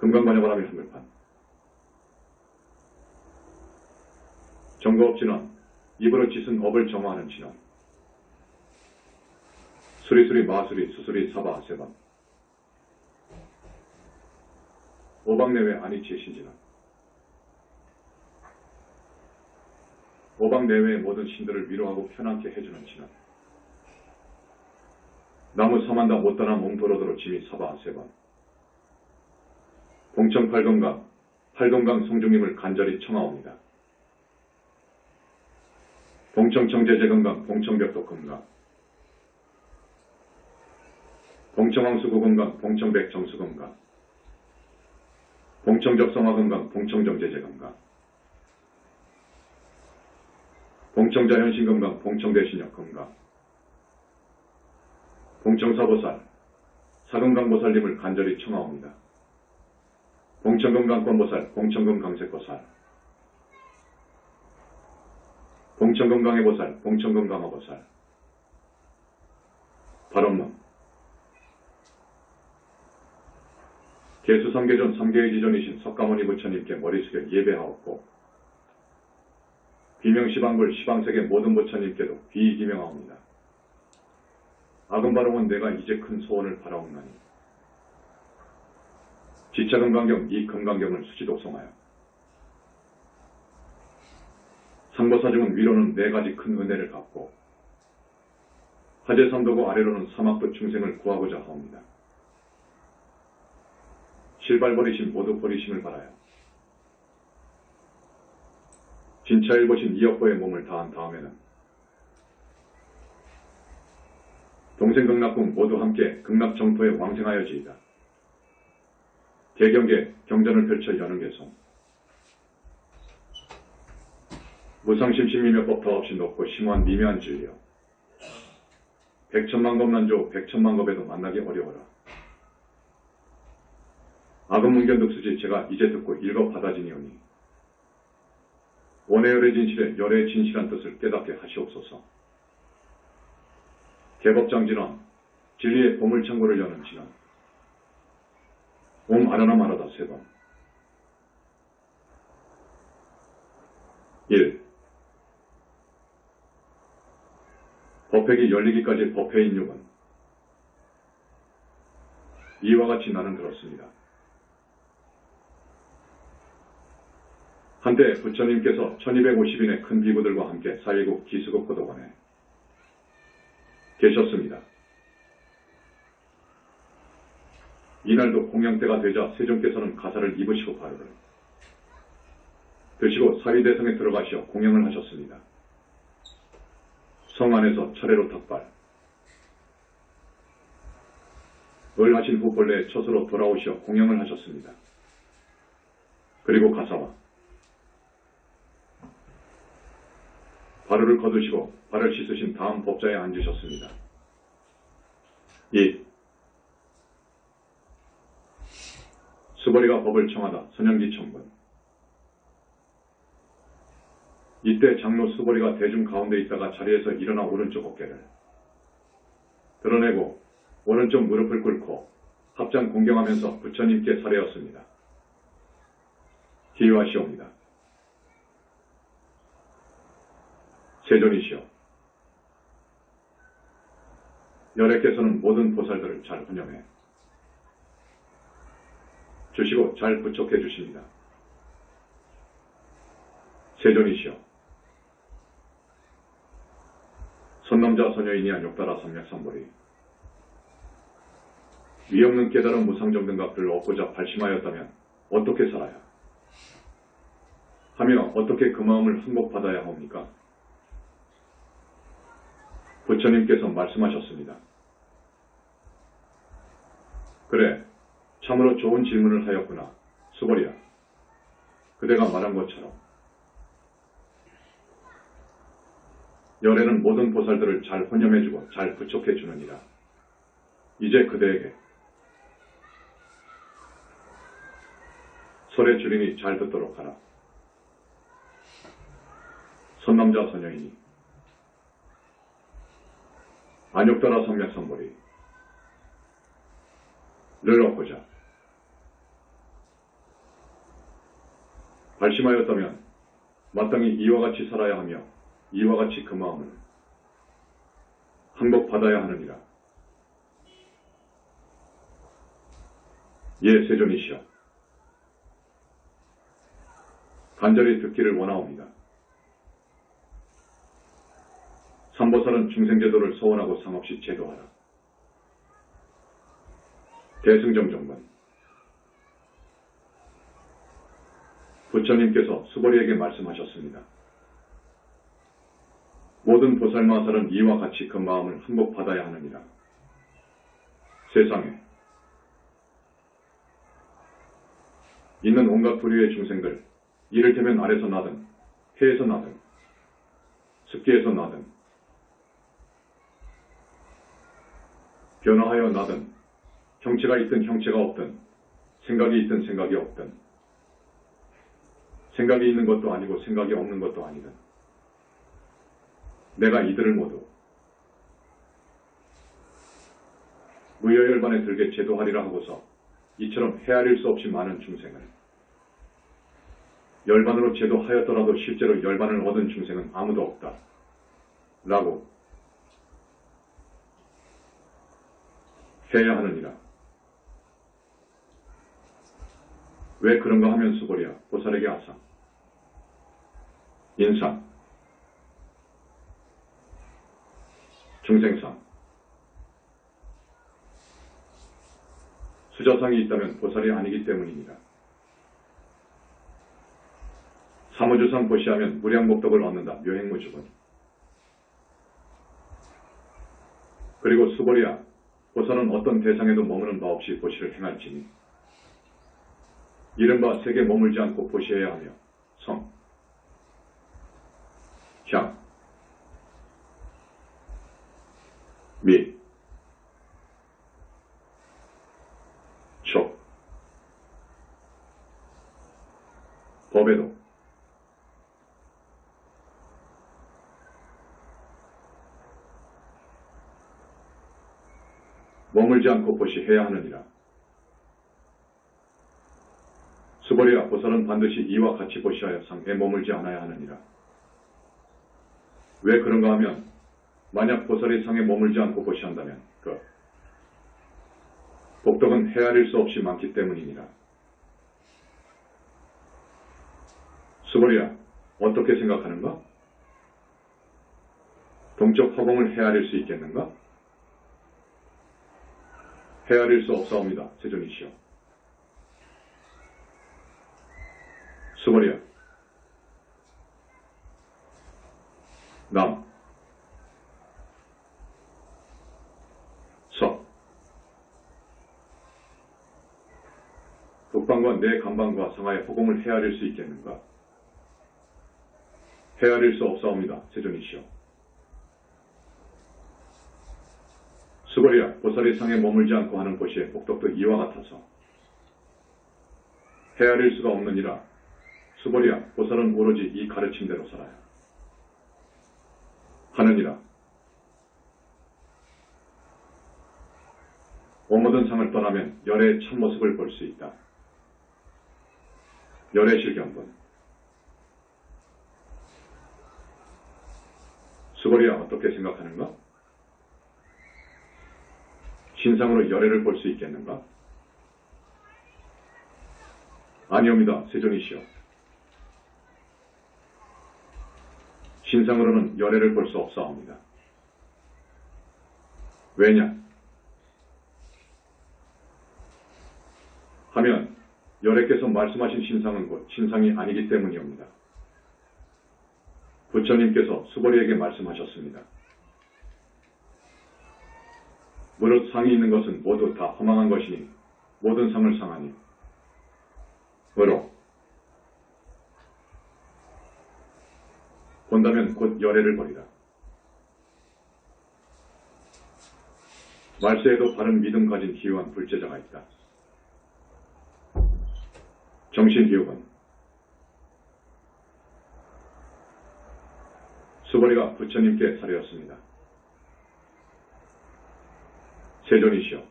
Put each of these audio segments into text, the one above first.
금강관여바람의 한글판. 정거업 진원, 입으로 짖은 업을 정화하는 진원. 수리수리 마수리 수수리 사바 세번. 오방내외 안이치의 신진원. 오방내외의 모든 신들을 위로하고 편안케 해주는 진원. 나무 사만다 못다나 몽도로도로 지미 사바 세번. 봉청 팔건강, 팔건강 성중님을 간절히 청하옵니다. 봉청 청제제건강, 봉청벽도 건강. 봉청왕수구 건강, 봉청백 정수 건강. 봉청적성화 건강, 봉청정제제 건강. 봉청자현신 건강, 봉청대신역 건강. 봉청사보살, 사건강보살님을 간절히 청하옵니다. 봉청건강권보살, 봉청건강색보살. 봉청건강의 보살, 봉청건강화보살. 발언문. 개수삼계전 3계의 지전이신 석가모니 부처님께 머리 숙여 예배하옵고 비명시방불 시방세계 모든 부처님께도 비기명하옵니다. 악은 바라온 내가 이제 큰 소원을 바라옵나니 지차금강경 이 금강경을 수지독송하여 상보사중은 위로는 4가지 큰 은혜를 갚고 화제삼도고 아래로는 사막도 중생을 구하고자 하옵니다. 실발 버리심 모두 버리심을 바라요. 진차일 보신 이역보의 몸을 다한 다음에는 동생 극락궁 모두 함께 극락정토에 왕생하여지이다. 개경계 경전을 펼쳐 여는 개송. 무상심심미몇법 더없이 높고 심오한 미묘한 진리여. 백천만겁 난조 백천만겁에도 만나기 어려워라. 악음문견 득수지 제가 이제 듣고 읽어 받아지니오니 원의 열의 진실에 열의 진실한 뜻을 깨닫게 하시옵소서. 개법장진원 진리의 보물창고를 여는 진원. 옴 아라나 마라다 세번. 1. 법회기 열리기까지 법회인 육은 이와 같이 나는 들었습니다. 한때 부처님께서 1250인의 큰 비구들과 함께 사일국 기수국 고도관에 계셨습니다. 이날도 공양때가 되자 세종께서는 가사를 입으시고 바로를 드시고 사위대성에 들어가시어 공양을 하셨습니다. 성 안에서 차례로 탁발 을 하신 후 본래의 처소로 돌아오시어 공양을 하셨습니다. 그리고 가사와 발을 거두시고 발을 씻으신 다음 법자에 앉으셨습니다. 2. 수벌이가 법을 청하다 선영지 청분. 이때 장로 수벌이가 대중 가운데 있다가 자리에서 일어나 오른쪽 어깨를 드러내고 오른쪽 무릎을 꿇고 합장 공경하면서 부처님께 살해였습니다. 기유하시옵니다. 세존이시여, 열애께서는 모든 보살들을 잘 혼념해 주시고 잘 부촉해 주십니다. 세존이시여, 선남자 선여인이 안욕따라 삼맥삼보리 위없는 깨달은 무상정등각들을 얻고자 발심하였다면 어떻게 살아야 하며 어떻게 그 마음을 승복받아야 합니까? 부처님께서 말씀하셨습니다. 그래, 참으로 좋은 질문을 하였구나. 수벌이야. 그대가 말한 것처럼 열애는 모든 보살들을 잘 혼념해주고 잘 부촉해주느니라. 이제 그대에게 설의 주린이 잘 듣도록 하라. 선남자 선여인이 안욕따라 삼맥삼보리 를 얻고자 발심하였다면 마땅히 이와 같이 살아야 하며 이와 같이 그 마음을 항복받아야 하느니라. 예, 세존이시여. 간절히 듣기를 원하옵니다. 삼보살은 중생제도를 서원하고 상없이 제도하라. 대승정정문. 부처님께서 수보리에게 말씀하셨습니다. 모든 보살마살은 이와 같이 그 마음을 항복받아야 하느니라. 세상에 있는 온갖 부류의 중생들, 이를테면 아래서 나든 해에서 나든 습기에서 나든 변화하여 나든 형체가 있든 형체가 없든 생각이 있든 생각이 없든 생각이 있는 것도 아니고 생각이 없는 것도 아니든 내가 이들을 모두 무여열반에 들게 제도하리라 하고서 이처럼 헤아릴 수 없이 많은 중생을 열반으로 제도하였더라도 실제로 열반을 얻은 중생은 아무도 없다. 라고 해야 하느니라. 왜 그런가 하면 수보리야 보살에게 아상, 인상, 중생상, 수저상이 있다면 보살이 아니기 때문입니다. 사무주상 보시하면 무량복덕을 얻는다. 묘행무주군. 그리고 수보리야 보살은 어떤 대상에도 머무는 바 없이 보시를 행할지니 이른바 세계 머물지 않고 보시해야 하며 성, 향, 미, 촉, 법에도 머물지 않고 보시해야 하느니라. 수보리야 보살은 반드시 이와 같이 보시하여 상에 머물지 않아야 하느니라. 왜 그런가 하면 만약 보살이 상에 머물지 않고 보시한다면 그 복덕은 헤아릴 수 없이 많기 때문이니라. 수보리야 어떻게 생각하는가? 동적 허공을 헤아릴 수 있겠는가? 헤아릴 수 없사옵니다. 세존이시여. 수보리야 남, 서, 북방과 내 감방과 상하의 허공을 헤아릴 수 있겠는가? 헤아릴 수 없사옵니다. 세존이시여. 수보리야 보살이 상에 머물지 않고 하는 곳이 복덕도 이와 같아서 헤아릴 수가 없느니라. 수보리야 보살은 오로지 이 가르침대로 살아야 하느니라. 모든 상을 떠나면 열의 참모습을 볼 수 있다. 열의 실견본. 수보리야 어떻게 생각하는가? 신상으로 열애를 볼 수 있겠는가? 아니옵니다. 세존이시여. 신상으로는 열애를 볼 수 없사옵니다. 왜냐? 하면 열애께서 말씀하신 신상은 곧 신상이 아니기 때문이옵니다. 부처님께서 수보리에게 말씀하셨습니다. 무릇 상이 있는 것은 모두 다 허망한 것이니 모든 상을 상하니 으로 본다면 곧 열애를 버리라. 말세에도 바른 믿음 가진 기유한 불제자가 있다. 정신기육은 수보리가 부처님께 사려였습니다. 세존이시여.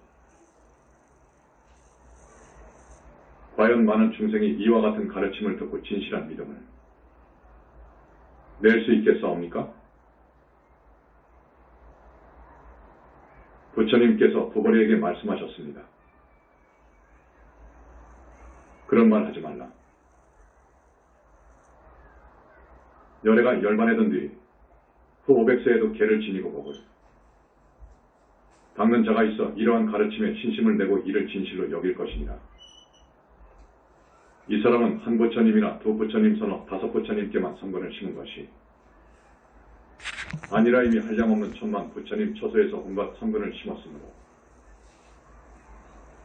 과연 많은 중생이 이와 같은 가르침을 듣고 진실한 믿음을 낼 수 있겠사옵니까? 부처님께서 부벌이에게 말씀하셨습니다. 그런 말 하지 말라. 열애가 열반해던 뒤 후 500세에도 개를 지니고 보고 닦는 자가 있어 이러한 가르침에 신심을 내고 이를 진실로 여길 것이니라. 이 사람은 한 부처님이나 두 부처님 서너 다섯 부처님께만 선권을 심은 것이 아니라 이미 한량없는 천만 부처님 처소에서 온갖 선권을 심었으므로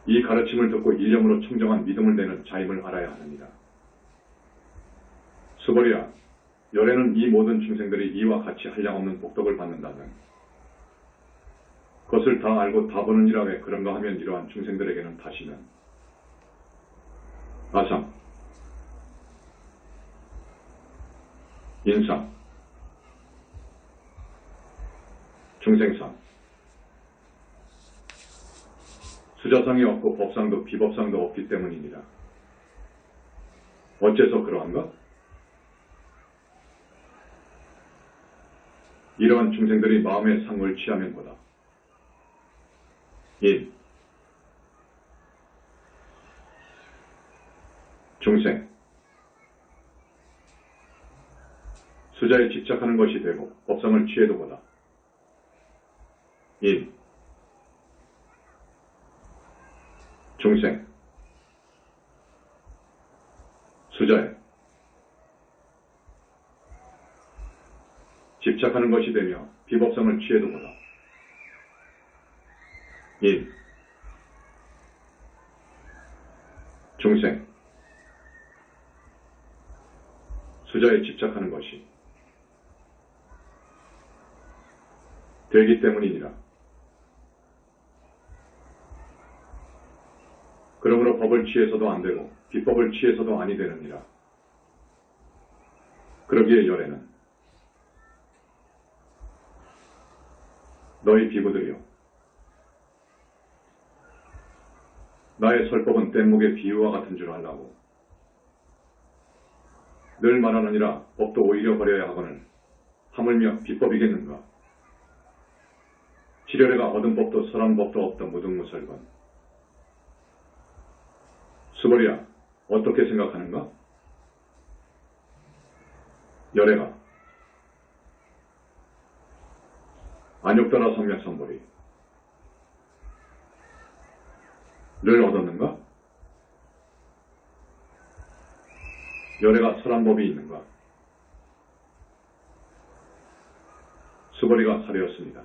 이 가르침을 듣고 일념으로 청정한 믿음을 내는 자임을 알아야 하느니라. 수벌이야, 열애는 이 모든 중생들이 이와 같이 한량없는 복덕을 받는다면 그것을 다 알고 다 보느니라. 왜 그런가 하면 이러한 중생들에게는 다시는 아상, 인상, 중생상, 수자상이 없고 법상도 비법상도 없기 때문이니라. 어째서 그러한가? 이러한 중생들이 마음의 상을 취하면 보다. 1. 중생 수자에 집착하는 것이 되고 법상을 취해도 보다. 1. 중생 수자에 집착하는 것이 되며 비법상을 취해도 보다. 1. 중생 수자에 집착하는 것이 되기 때문이니라. 그러므로 법을 취해서도 안 되고 비법을 취해서도 아니 되느니라. 그러기에 열애는 너희 비구들이여, 나의 설법은 뗏목의 비유와 같은 줄 알라고 늘 말하느니라. 법도 오히려 버려야 하거늘 하물며 비법이겠는가? 지려내가 얻은 법도 설한 법도 없다. 무등무설건. 수벌이야, 어떻게 생각하는가? 열애가 안욕따라 성맥선벌이 를 얻었는가? 열애가 설한 법이 있는가? 수벌이가 사례였습니다.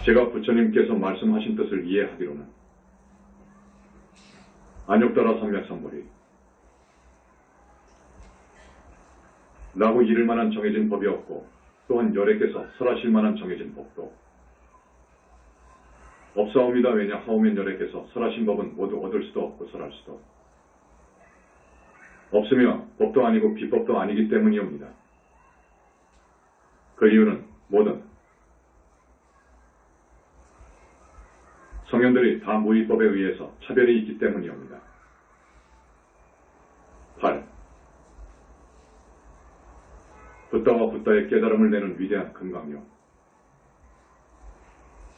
제가 부처님께서 말씀하신 뜻을 이해하기로는 안욕따라 성맥선벌이 라고 이를 만한 정해진 법이 없고 또한 열애께서 설하실 만한 정해진 법도 없사옵니다. 왜냐 하오면 열애께서 설하신 법은 모두 얻을 수도 없고 설할 수도 없으며 법도 아니고 비법도 아니기 때문이옵니다. 그 이유는 모든 성현들이 다 무위법에 의해서 차별이 있기 때문이옵니다. 8. 붓다와 붓다의 깨달음을 내는 위대한 금강력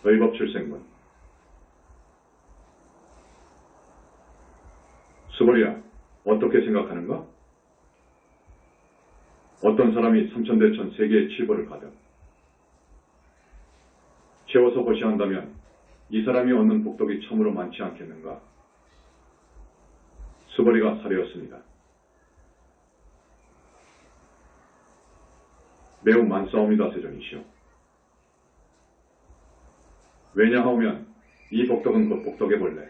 의법출생문. 수벌이야, 어떻게 생각하는가? 어떤 사람이 삼천대천 세계의 칠보를 가득 채워서 고시한다면 이 사람이 얻는 복덕이 참으로 많지 않겠는가? 수벌이가 사례였습니다. 매우 많사옵니다. 세존이시오. 왜냐하오면 이 복덕은 곧 복덕의 본래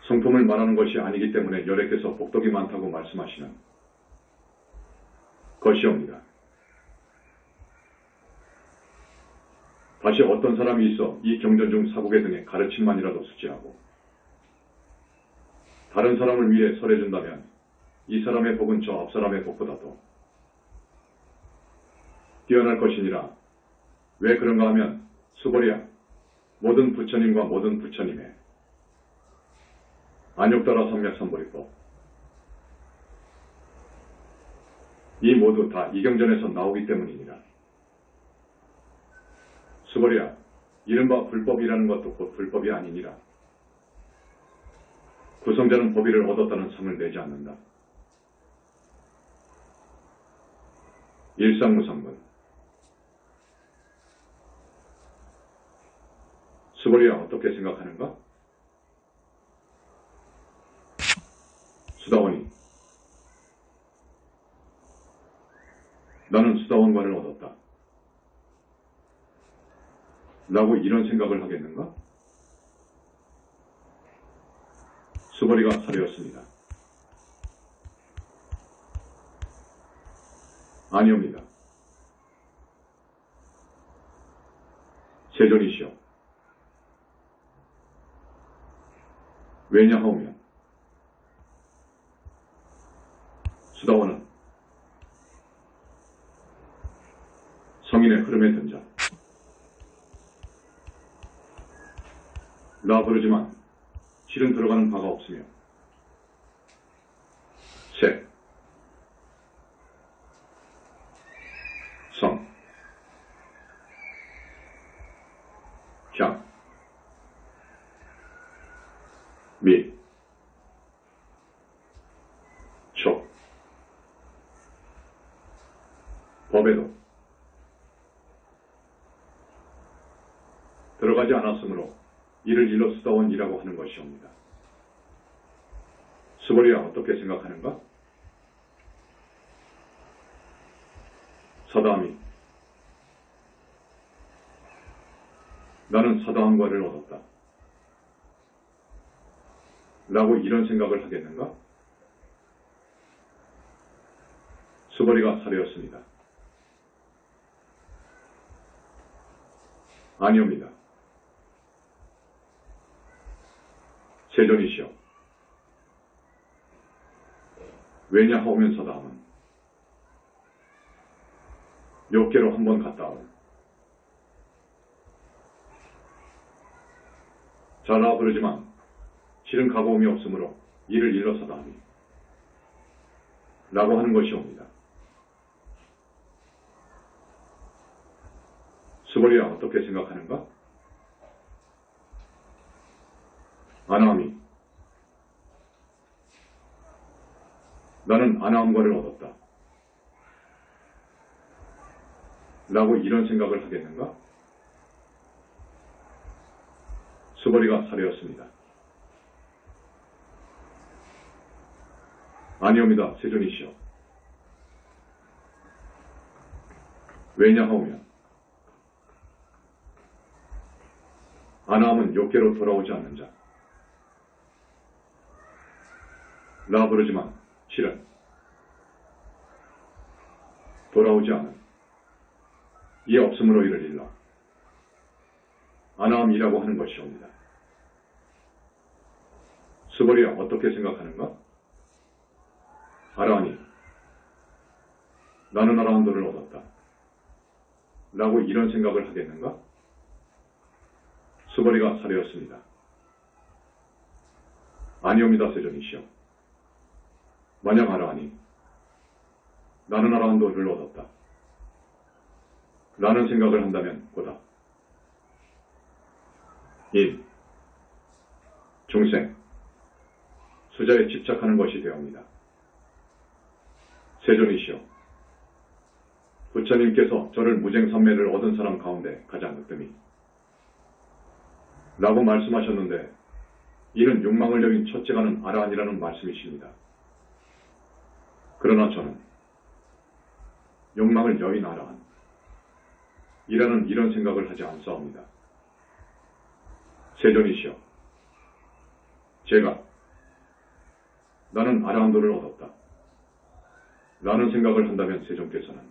성품을 말하는 것이 아니기 때문에 열애께서 복덕이 많다고 말씀하시는 것이옵니다. 다시 어떤 사람이 있어 이 경전 중 사국의 등의 가르침만이라도 수지하고 다른 사람을 위해 설해준다면 이 사람의 복은 저 앞사람의 복보다도 뛰어날 것이니라. 왜 그런가 하면 수벌이야, 모든 부처님과 모든 부처님의 안욕따라 삼맥삼보리법, 이 모두 다 이경전에서 나오기 때문이니라. 수고리야, 이른바 불법이라는 것도 곧 불법이 아니니라. 구성자는 법의를 얻었다는 상을 내지 않는다. 일상무상분. 수고리야, 어떻게 생각하는가? 수다원이, 나는 수다원관을 얻었다. 라고 이런 생각을 하겠는가? 수고리가 사려였습니다. 아니옵니다. 세존이시여, 왜냐하오면 수다원은 성인의 흐름에 든 자, 라 부르지만 실은 들어가는 바가 없으며 색, 성, 향, 미, 촉, 법에도 들어가지 않았으므로 이를 일러 수다원이라고 하는 것이옵니다. 수고리야, 어떻게 생각하는가? 사다함이, 나는 사다함과를 얻었다. 라고 이런 생각을 하겠는가? 수고리가 사려였습니다. 아니옵니다. 세존이시여, 왜냐하오면 사다함은 욕계로 한번 갔다 온 자라 부르지만 실은 가고움이 없으므로 이를 일러 사다함이 라고 하는 것이옵니다. 수고리야, 어떻게 생각하는가? 아나함이, 나는 아나함과를 얻었다. 라고 이런 생각을 하겠는가? 수고리가 사려였습니다. 아니옵니다. 세존이시여, 왜냐하오면 아나함은 욕계로 돌아오지 않는 자, 라 부르지만 실은 돌아오지 않은 이 없음으로 이를 일러 아나함이라고 하는 것이옵니다. 수고리야, 어떻게 생각하는가? 아라하니, 나는 아라한도를 얻었다. 라고 이런 생각을 하겠는가? 수고리가 사려였습니다. 아니옵니다. 세존이시여, 만약 아라하니, 나는 아라한도를 얻었다. 라는 생각을 한다면 보다 인, 중생, 수자에 집착하는 것이 되옵니다. 세존이시여, 부처님께서 저를 무쟁선매를 얻은 사람 가운데 가장 으뜸이 라고 말씀하셨는데 이는 욕망을 여긴 첫째가는 아라한이라는 말씀이십니다. 그러나 저는 욕망을 여긴 아라한 이라는 이런 생각을 하지 않사옵니다. 세존이시여, 제가 나는 아라한도를 얻었다 라는 생각을 한다면 세존께서는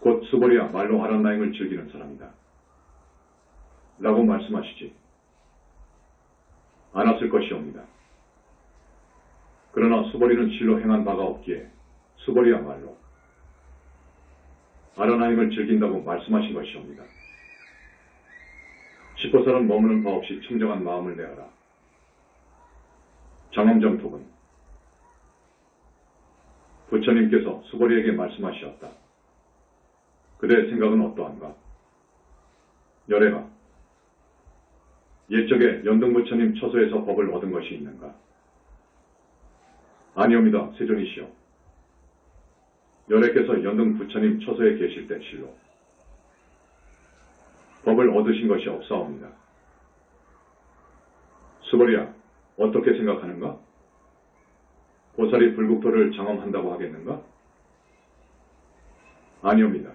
곧 수고리야 말로 아란나임을 즐기는 사람이다 라고 말씀하시지 않았을 것이옵니다. 그러나 수고리는 실로 행한 바가 없기에 수고리야말로 아라나임을 즐긴다고 말씀하신 것이옵니다. 싶어서는 머무는 바 없이 청정한 마음을 내어라. 장엄정톡은 부처님께서 수고리에게 말씀하셨다. 그대의 생각은 어떠한가? 열애가 옛적에 연등부처님 처소에서 법을 얻은 것이 있는가? 아니옵니다, 세존이시여. 열애께서 연등부처님 처소에 계실 때 실로 법을 얻으신 것이 없사옵니다. 수고리야, 어떻게 생각하는가? 보살이 불국토를 장엄한다고 하겠는가? 아니옵니다.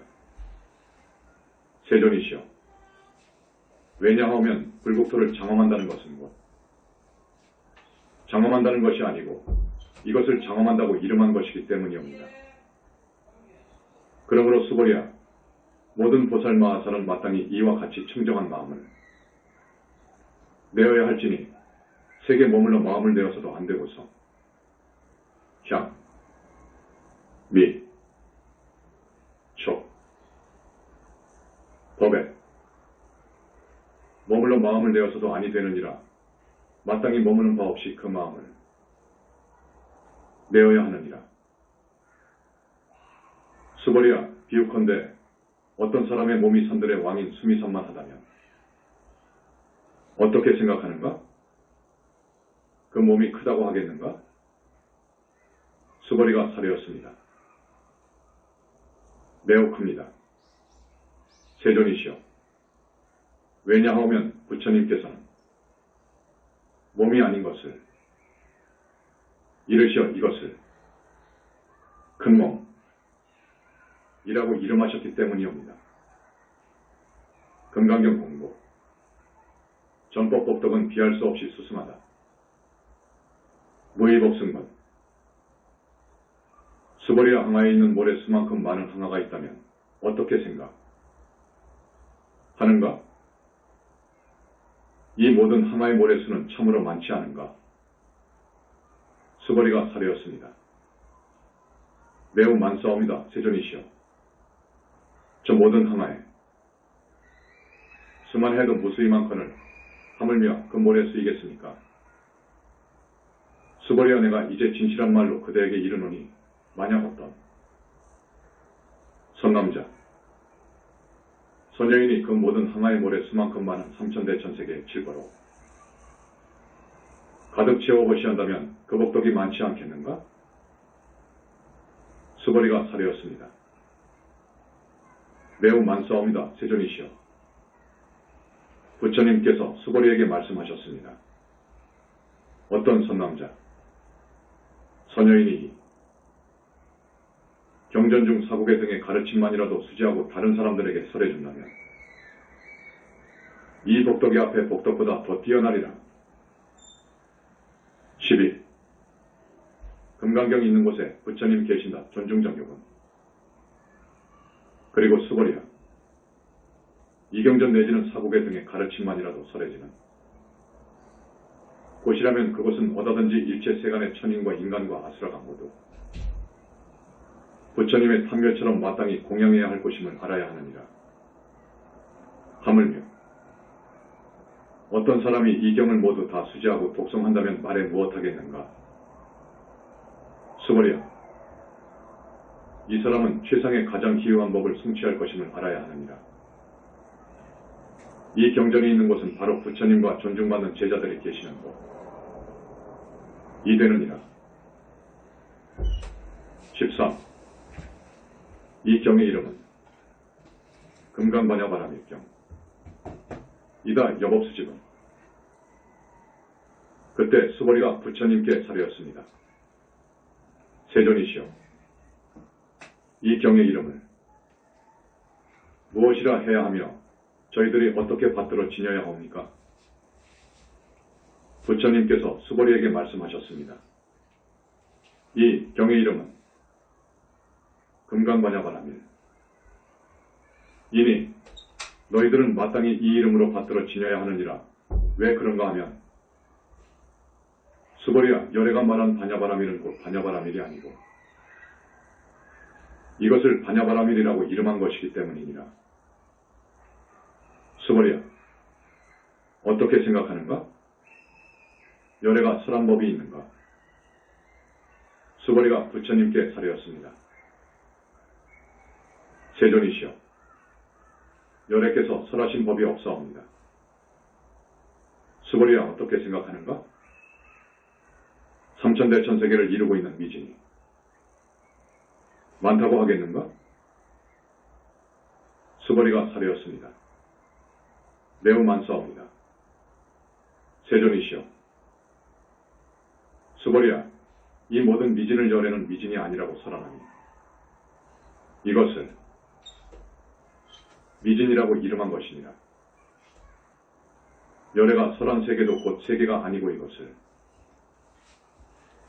세존이시여. 왜냐하면 불국토를 장엄한다는 것은 곧 장엄한다는 것이 아니고 이것을 장엄한다고 이름한 것이기 때문이옵니다. 그러므로 수고리야, 모든 보살 마하사는 마땅히 이와 같이 청정한 마음을 내어야 할지니 세계 머물러 마음을 내어서도 안 되고서 향, 미, 촉, 법에 머물러 마음을 내어서도 아니 되느니라. 마땅히 머무는 바 없이 그 마음을 내어야 하느니라. 수고리야, 비유컨대 어떤 사람의 몸이 산들의 왕인 수미산만하다면 어떻게 생각하는가? 그 몸이 크다고 하겠는가? 수고리가 사려였습니다. 매우 큽니다. 세존이시여. 왜냐하면 부처님께서는 몸이 아닌 것을 이르시어 이것을 큰 몸이라고 이름하셨기 때문이옵니다. 금강경 공부 전법법덕은 비할 수 없이 수승하다. 무의법승건 수고리와 항아에 있는 모래 수만큼 많은 항아가 있다면 어떻게 생각하는가? 이 모든 항아의 모래수는 참으로 많지 않은가? 수고리가 사려였습니다. 매우 많사옵니다, 세존이시여. 저 모든 항아에 수만 해도 무수히만컨을 하물며 그 모래수이겠습니까? 수고리와 내가 이제 진실한 말로 그대에게 이르노니 만약 어떤 선남자, 소녀인이 그 모든 항아의 모래 수만큼 많은 삼천대천세계의 칠거로 가득 채워 보시한다면 그 복덕이 많지 않겠는가? 수고리가 사려였습니다. 매우 많사옵니다, 세존이시여. 부처님께서 수고리에게 말씀하셨습니다. 어떤 선남자, 소녀인이 경전 중 사국의 등의 가르침만이라도 수지하고 다른 사람들에게 설해준다면 이 복덕이 앞에 복덕보다 더 뛰어나리라. 12. 금강경이 있는 곳에 부처님 계신다. 존중정욕은. 그리고 수고리야. 이경전 내지는 사국의 등의 가르침만이라도 설해지는 곳이라면 그곳은 어디든지 일체 세간의 천인과 인간과 아수라가 모두 부처님의 탐멸처럼 마땅히 공양해야 할 곳임을 알아야 하느니라. 하물며 어떤 사람이 이 경을 모두 다 수지하고 독송한다면 말해 무엇하겠는가? 수고리야. 이 사람은 최상의 가장 기유한 법을 성취할 것임을 알아야 하느니라. 이 경전이 있는 곳은 바로 부처님과 존중받는 제자들이 계시는 곳. 이되느니라. 13. 이 경의 이름은 금강반야바라밀경. 이다 여법수집은. 그때 수고리가 부처님께 사려였습니다. 세존이시여. 이 경의 이름을 무엇이라 해야 하며 저희들이 어떻게 받들어 지녀야 합니까? 부처님께서 수고리에게 말씀하셨습니다. 이 경의 이름은 금강반야바라밀. 이니 너희들은 마땅히 이 이름으로 받들어 지녀야 하느니라. 왜 그런가 하면 수고리야, 열애가 말한 반야바라밀은 곧 반야바라밀이 아니고 이것을 반야바라밀이라고 이름한 것이기 때문이니라. 수고리야, 어떻게 생각하는가? 열애가 설한 법이 있는가? 수벌이가 부처님께 사려였습니다. 세존이시여, 열애께서 설하신 법이 없사옵니다. 수벌이야 어떻게 생각하는가? 삼천대천세계를 이루고 있는 미진이 많다고 하겠는가? 수벌이가 사려였습니다. 매우 많사옵니다. 세존이시여, 수벌이야, 이 모든 미진을 열애는 미진이 아니라고 설하나니 이것을 미진이라고 이름한 것이니라. 열애가 설한 세계도 곧 세계가 아니고 이것을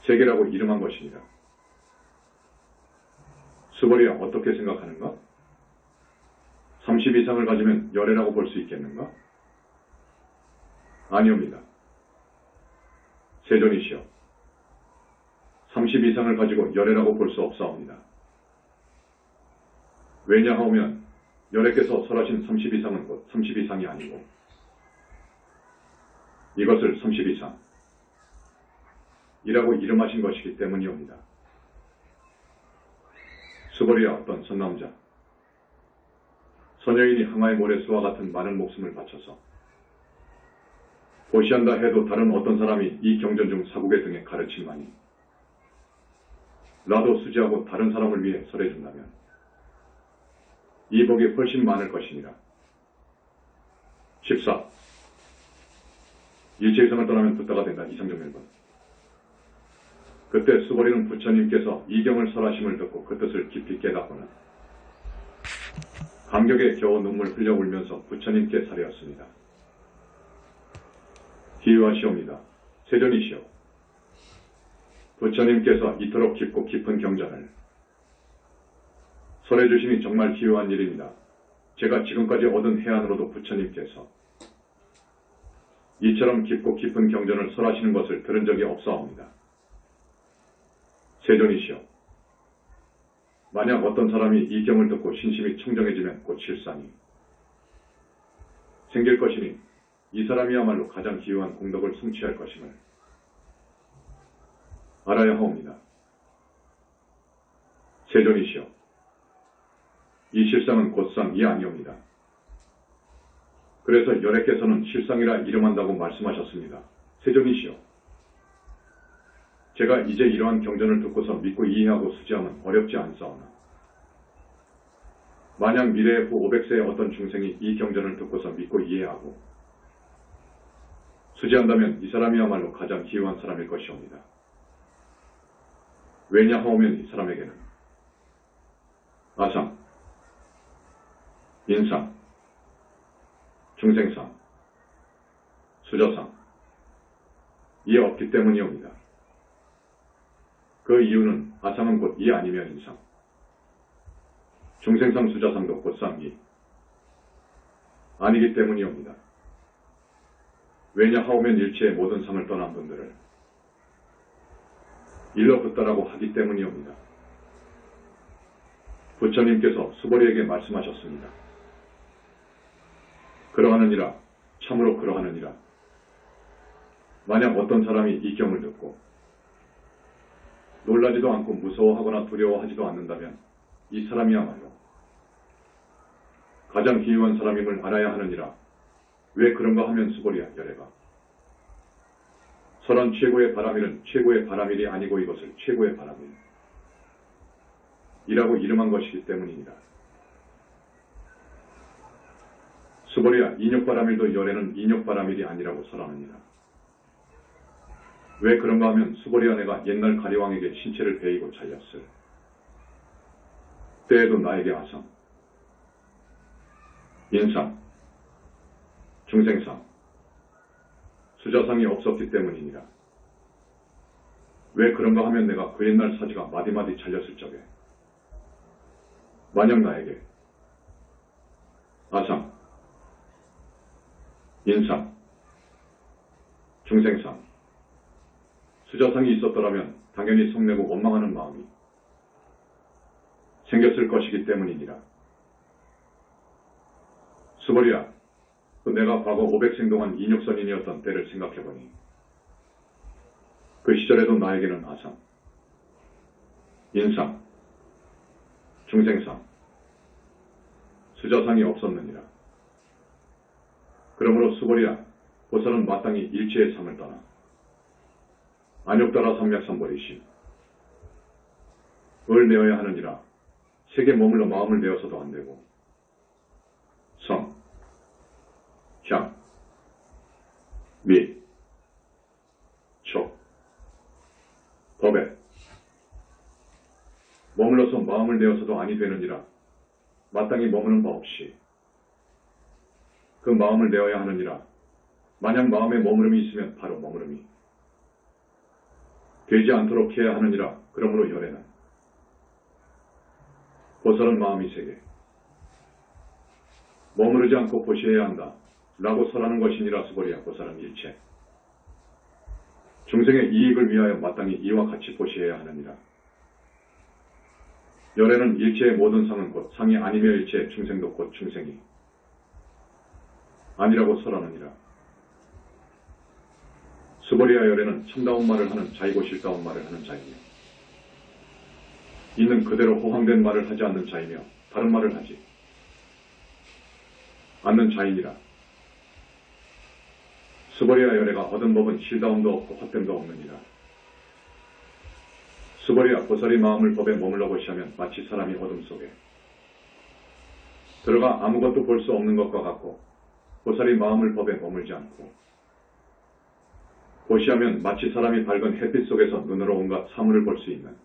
세계라고 이름한 것이니라. 수벌이야 어떻게 생각하는가? 30 이상을 가지면 열애라고 볼 수 있겠는가? 아니옵니다. 세존이시여, 30 이상을 가지고 열애라고 볼 수 없사옵니다. 왜냐하오면 열애께서 설하신 30 이상은 곧 30 이상이 아니고 이것을 30 이상 이라고 이름하신 것이기 때문이옵니다. 수벌이야 어떤 선남자, 선여인이 항아의 모래수와 같은 많은 목숨을 바쳐서 보시한다 해도 다른 어떤 사람이 이 경전 중 사국의 등에 가르침하니 나도 수지하고 다른 사람을 위해 설해준다면 이 복이 훨씬 많을 것이니라. 14. 일체이성을 떠나면 붓다가 된다. 이상정 1번. 그때 수벌이는 부처님께서 이 경을 설하심을 듣고 그 뜻을 깊이 깨닫고는 감격에 겨우 눈물 흘려 울면서 부처님께 사려였습니다. 기유하시옵니다. 세존이시여, 부처님께서 이토록 깊고 깊은 경전을 설해주시니 정말 기유한 일입니다. 제가 지금까지 얻은 해안으로도 부처님께서 이처럼 깊고 깊은 경전을 설하시는 것을 들은 적이 없사옵니다. 세존이시여, 만약 어떤 사람이 이 경을 듣고 신심이 청정해지면 곧 실상이 생길 것이니 이 사람이야말로 가장 기유한 공덕을 성취할 것임을 알아야 하옵니다. 세존이시여, 이 실상은 곧상이 아니옵니다. 그래서 열애께서는 실상이라 이름한다고 말씀하셨습니다. 세존이시여, 제가 이제 이러한 경전을 듣고서 믿고 이해하고 수지하면 어렵지 않사오나 만약 미래의 후 500세의 어떤 중생이 이 경전을 듣고서 믿고 이해하고 수지한다면 이 사람이야말로 가장 기유한 사람일 것이옵니다. 왜냐하오면 이 사람에게는 아상, 인상, 중생상, 수저상 이 없기 때문이옵니다. 그 이유는 아상은 곧 이 아니면 인상, 중생상 수자상도 곧상 이 아니기 때문이옵니다. 왜냐하오면 일체의 모든 상을 떠난 분들을 일러붙다라고 하기 때문이옵니다. 부처님께서 수벌이에게 말씀하셨습니다. 그러하느니라, 참으로 그러하느니라. 만약 어떤 사람이 이 경을 듣고 놀라지도 않고 무서워하거나 두려워하지도 않는다면 이 사람이야말로 가장 기유한 사람임을 알아야 하느니라. 왜 그런가 하면 수벌이야 열애가 설한 최고의 바람일은 최고의 바람일이 아니고 이것을 최고의 바람일 이라고 이름한 것이기 때문입니다. 수벌이야 인욕바람일도 열애는 인욕바람일이 아니라고 설하느니라. 왜 그런가 하면 수벌이야 내가 옛날 가리왕에게 신체를 베이고 잘렸을 때에도 나에게 아상, 인상, 중생상, 수자상이 없었기 때문이니라. 왜 그런가 하면 내가 그 옛날 사지가 마디마디 잘렸을 적에 만약 나에게 아상, 인상, 중생상, 수자상이 있었더라면 당연히 성내고 원망하는 마음이 생겼을 것이기 때문이니라. 수벌이야, 내가 과거 500생 동안 인육선인이었던 때를 생각해보니 그 시절에도 나에게는 아상, 인상, 중생상, 수자상이 없었느니라. 그러므로 수보리야, 보살은 마땅히 일체의 상을 떠나 안욕따라 삼맥삼보리시 을 내어야 하느니라. 색에 머물러 마음을 내어서도 안 되고 성, 향, 미, 촉, 법에 머물러서 마음을 내어서도 아니 되느니라. 마땅히 머무는 바 없이 그 마음을 내어야 하느니라. 만약 마음에 머무름이 있으면 바로 머무름이 되지 않도록 해야 하느니라. 그러므로 열애는 보살은 마음이 세게 머무르지 않고 보시해야 한다 라고 설하는 것이니라. 수보리야, 보살은 일체 중생의 이익을 위하여 마땅히 이와 같이 보시해야 하느니라. 열애는 일체의 모든 상은 곧 상이 아니며 일체의 중생도 곧 중생이 아니라고 설하느니라. 수보리아, 열애는 참다운 말을 하는 자이고 실다운 말을 하는 자이며 있는 그대로 호황된 말을 하지 않는 자이며 다른 말을 하지 않는 자이니라. 수보리아, 열애가 얻은 법은 실다움도 없고 헛됨도 없느니라. 수보리아, 보살이 마음을 법에 머물러 보시하면 마치 사람이 어둠 속에 들어가 아무것도 볼 수 없는 것과 같고 보살이 마음을 법에 머물지 않고 보시하면 마치 사람이 밝은 햇빛 속에서 눈으로 온갖 사물을 볼 수 있는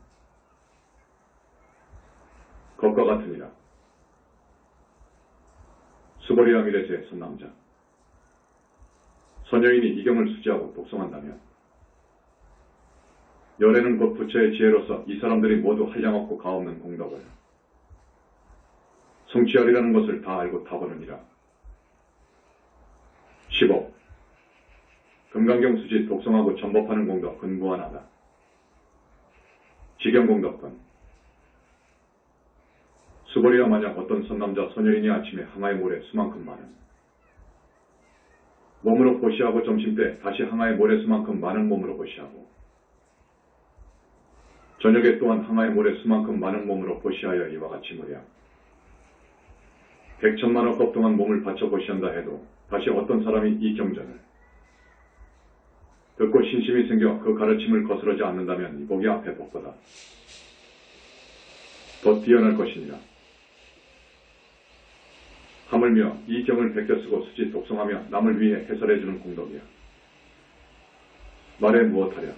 것과 같으니라. 수보리아, 미래세 선남자, 선여인이 이경을 수지하고 독송한다면 열애는 곧 부처의 지혜로서 이 사람들이 모두 한량없고 가없는 공덕을 성취하리라는 것을 다 알고 타보느니라. 15. 금강경 수지 독송하고 전법하는 공덕 근무하나다. 지경공덕근. 수보리아, 만약 어떤 선남자 선여인이 아침에 항아의 모래 수만큼 많은 몸으로 보시하고 점심때 다시 항아의 모래 수만큼 많은 몸으로 보시하고 저녁에 또한 항아의 모래 수만큼 많은 몸으로 보시하여 이와 같이 무량 100천만억 법 동안 몸을 바쳐 보시한다 해도 다시 어떤 사람이 이 경전을 듣고 신심이 생겨 그 가르침을 거스르지 않는다면 이 복이 앞에 복보다 더 뛰어날 것이니라. 하물며 이 경을 베껴쓰고 수지 독송하며 남을 위해 해설해주는 공덕이야. 말해 무엇하랴.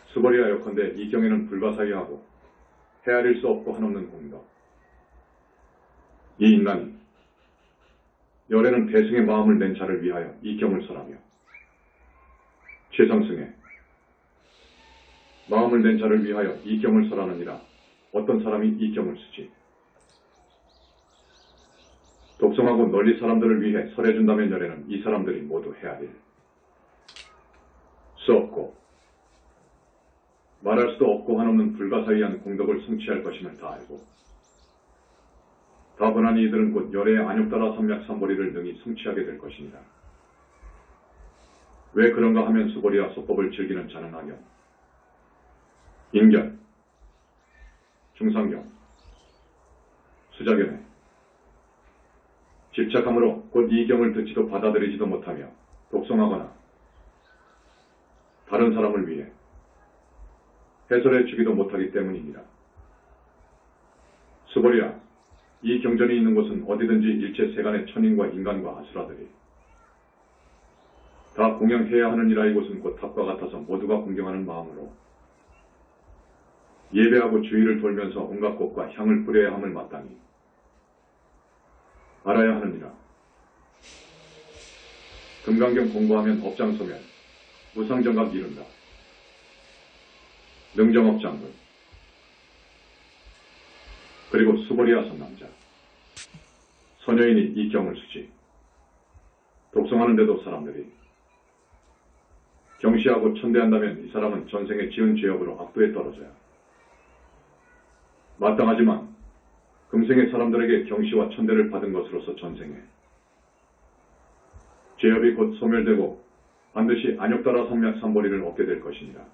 수보리아, 요컨대 이 경에는 불가사의하고 헤아릴 수 없고 한없는 공덕. 이 인간이 열애는 대승의 마음을 낸 자를 위하여 이 경을 설하며 최상승의 마음을 낸 자를 위하여 이 경을 설하느니라. 어떤 사람이 이 경을 쓰지 독송하고 널리 사람들을 위해 설해준다면 열애는 이 사람들이 모두 헤아릴 수 없고 말할 수도 없고 한없는 불가사의한 공덕을 성취할 것임을 다 알고 다분한 이들은 곧 열애의 안욕따라 삼맥삼보리를 능히 성취하게 될 것입니다. 왜 그런가 하면 수보리아, 소법을 즐기는 자는 악경, 인견, 중상경, 수자견에 집착함으로 곧 이 경을 듣지도 받아들이지도 못하며 독송하거나 다른 사람을 위해 해설해 주기도 못하기 때문입니다. 수보리아, 이 경전이 있는 곳은 어디든지 일체 세간의 천인과 인간과 아수라들이 다 공양해야 하느니라. 이곳은 곧 탑과 같아서 모두가 공경하는 마음으로 예배하고 주위를 돌면서 온갖 꽃과 향을 뿌려야 함을 마땅히 알아야 하느니라. 금강경 공부하면 업장소멸, 무상정각 이룬다. 능정업장군. 그리고 수보리아 선남자, 선여인이 이 경을 수지 독송하는데도 사람들이 경시하고 천대한다면 이 사람은 전생에 지은 죄업으로 악도에 떨어져야 마땅하지만 금생의 사람들에게 경시와 천대를 받은 것으로서 전생에 죄업이 곧 소멸되고 반드시 안욕따라 삼맥삼보리를 얻게 될 것이니라.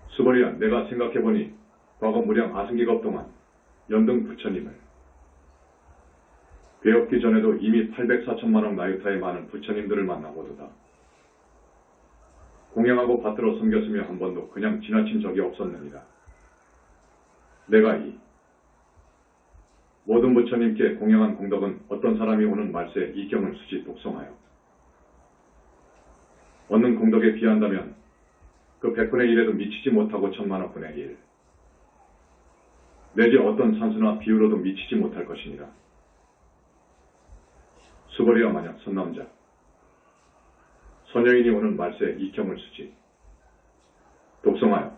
수보리야, 내가 생각해보니 과거 무량 아승기겁 동안 연등 부처님을 배웠기 전에도 이미 800~4천만억 나유타의 많은 부처님들을 만나보도다. 공양하고 받들어 섬겼으며 한 번도 그냥 지나친 적이 없었느니라. 내가 이 모든 부처님께 공양한 공덕은 어떤 사람이 오는 말세에 이 경을 수지 독송하여 얻는 공덕에 비한다면 그 100분의 1에도 미치지 못하고 1000만억 분의 1 내지 어떤 산수나 비유로도 미치지 못할 것이니라. 수보리야, 만약 선남자 선여인이 오는 말세에 이 경을 수지 독송하여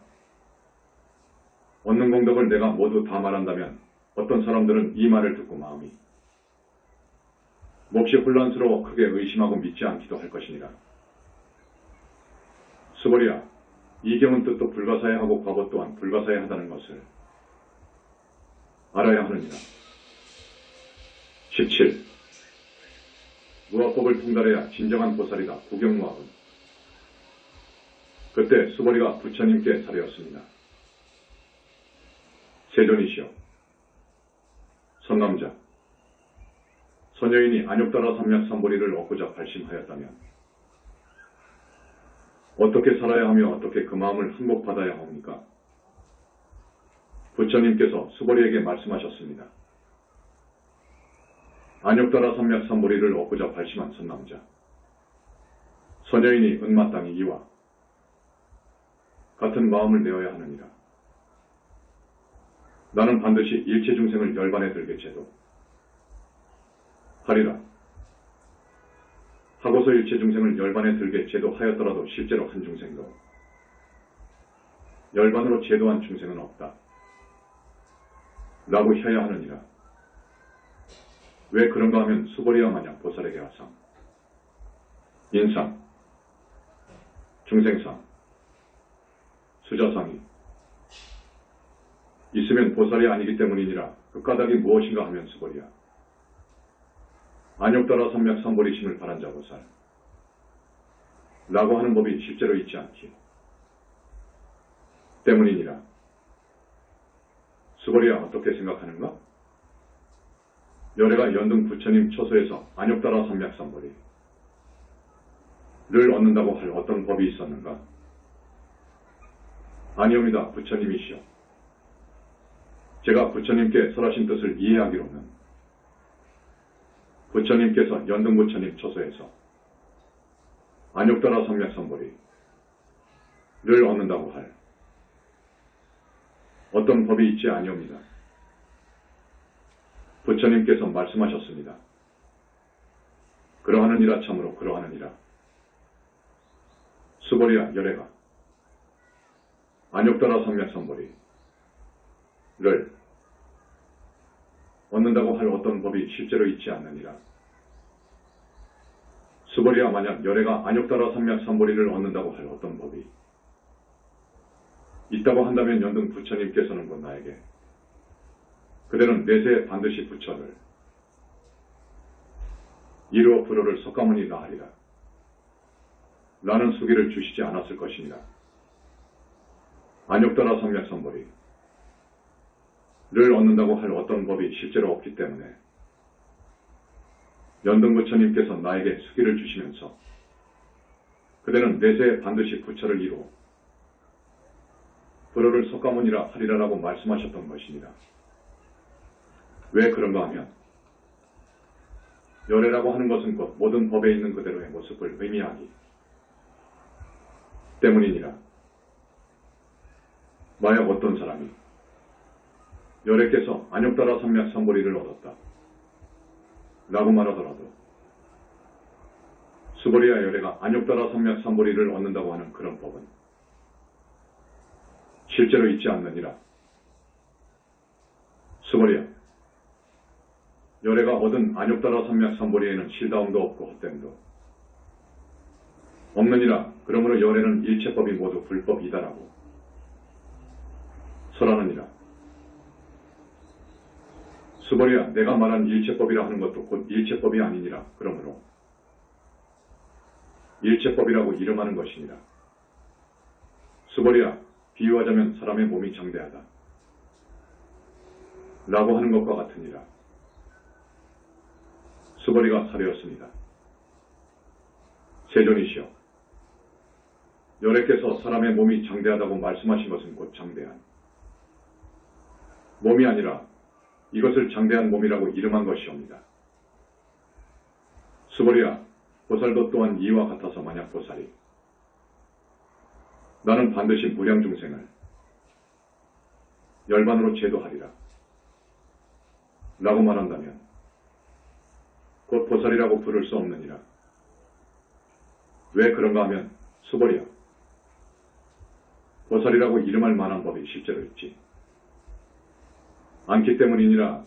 얻는 공덕을 내가 모두 다 말한다면 어떤 사람들은 이 말을 듣고 마음이 몹시 혼란스러워 크게 의심하고 믿지 않기도 할 것이니라. 수보리야, 이 경은 뜻도 불가사의하고 과거 또한 불가사의하다는 것을 알아야 하느니라. 17. 무화법을 통달해야 진정한 보살이다. 구경무화은. 그때 수보리가 부처님께 사려였습니다. 세존이시여, 선남자, 선여인이 안욕따라 삼맥삼보리를 얻고자 발심하였다면 어떻게 살아야 하며 어떻게 그 마음을 항복받아야 합니까? 부처님께서 수보리에게 말씀하셨습니다. 안욕따라 삼맥삼보리를 얻고자 발심한 선남자, 선여인이 은마땅히 이와 같은 마음을 내어야 하느니라. 나는 반드시 일체 중생을 열반에 들게 제도 하리라. 하고서 일체 중생을 열반에 들게 제도하였더라도 실제로 한 중생도 열반으로 제도한 중생은 없다. 라고 해야 하느니라. 왜 그런가 하면 수보리와 마냥 보살에게 하상, 인상, 중생상, 수자상이 있으면 보살이 아니기 때문이니라. 그 까닭이 무엇인가 하면 수보리야, 안욕따라 삼맥삼보리심을 바란 자 보살 라고 하는 법이 실제로 있지 않기 때문이니라. 수보리야, 어떻게 생각하는가? 열애가 연등 부처님 처소에서 안욕따라 삼맥삼보리를 얻는다고 할 어떤 법이 있었는가? 아니옵니다. 부처님이시여, 제가 부처님께 설하신 뜻을 이해하기로는 부처님께서 연등 부처님 처소에서 안욕따라 삼맥삼보리를 얻는다고 할 어떤 법이 있지 아니옵니다. 부처님께서 말씀하셨습니다. 그러하느니라, 참으로 그러하느니라. 수보리야, 열애가 안욕따라 삼맥삼보리를 얻는다고 할 어떤 법이 실제로 있지 않느니라. 수보리야, 만약 열애가 안욕따라 삼맥삼보리를 얻는다고 할 어떤 법이 있다고 한다면 연등 부처님께서는 곧 나에게 그대는 내세에 반드시 부처를 이루어 불호를 석가모니 나하리라 라는 수기를 주시지 않았을 것이니라. 안욕따라 삼맥삼보리를 얻는다고 할 어떤 법이 실제로 없기 때문에 연등 부처님께서 나에게 수기를 주시면서 그대는 내세에 반드시 부처를 이루어 불호를 석가모니라 하리라라고 말씀하셨던 것이니라. 왜 그런가 하면 열애라고 하는 것은 곧 모든 법에 있는 그대로의 모습을 의미하기 때문이니라. 만약 어떤 사람이 열애께서 안욕따라 삼맥삼보리를 얻었다 라고 말하더라도 수보리와 열애가 안욕따라 삼맥삼보리를 얻는다고 하는 그런 법은 실제로 있지 않느니라. 수보리야, 열애가 얻은 안욕따라 삼맥삼보리에는 실다움도 없고 헛됨도 없느니라. 그러므로 열애는 일체법이 모두 불법이다라고 설하느니라. 수보리야, 내가 말한 일체법이라 하는 것도 곧 일체법이 아니니라. 그러므로 일체법이라고 이름하는 것이니라. 수벌이야, 비유하자면 사람의 몸이 장대하다 라고 하는 것과 같으니라. 수벌이가 사례였습니다. 세존이시여, 여래께서 사람의 몸이 장대하다고 말씀하신 것은 곧 장대한 몸이 아니라 이것을 장대한 몸이라고 이름한 것이옵니다. 수벌이야, 보살도 또한 이와 같아서 만약 보살이 나는 반드시 무량중생을 열반으로 제도하리라 라고 말한다면 곧 보살이라고 부를 수 없느니라. 왜 그런가 하면 수벌이야, 보살이라고 이름할 만한 법이 실제로 있지 않기 때문이니라.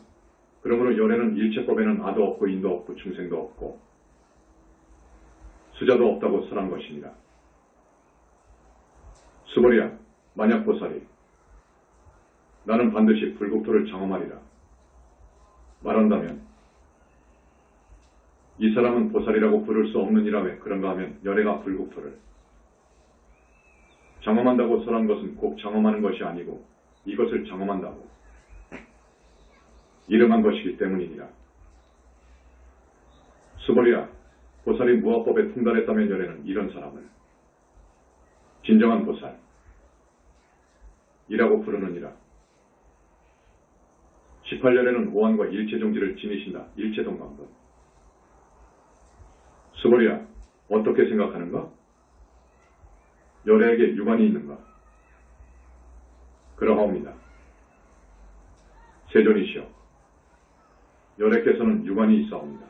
그러므로 열애는 일체법에는 아도 없고 인도 없고 중생도 없고 수자도 없다고 설한 것이니라. 수벌이야, 만약 보살이 나는 반드시 불국토를 장엄하리라 말한다면 이 사람은 보살이라고 부를 수 없느니라. 왜 그런가 하면 열애가 불국토를 장엄한다고 설한 것은 꼭 장엄하는 것이 아니고 이것을 장엄한다고 이름한 것이기 때문이니라. 수벌이야, 보살이 무아법에 통달했다면 열애는 이런 사람을 진정한 보살이라고 부르느니라. 18열애는 오한과 일체정지를 지니신다. 일체동강도. 수벌이야, 어떻게 생각하는가? 열애에게 유관이 있는가? 그러하옵니다. 세존이시여, 열애께서는 유관이 있사옵니다.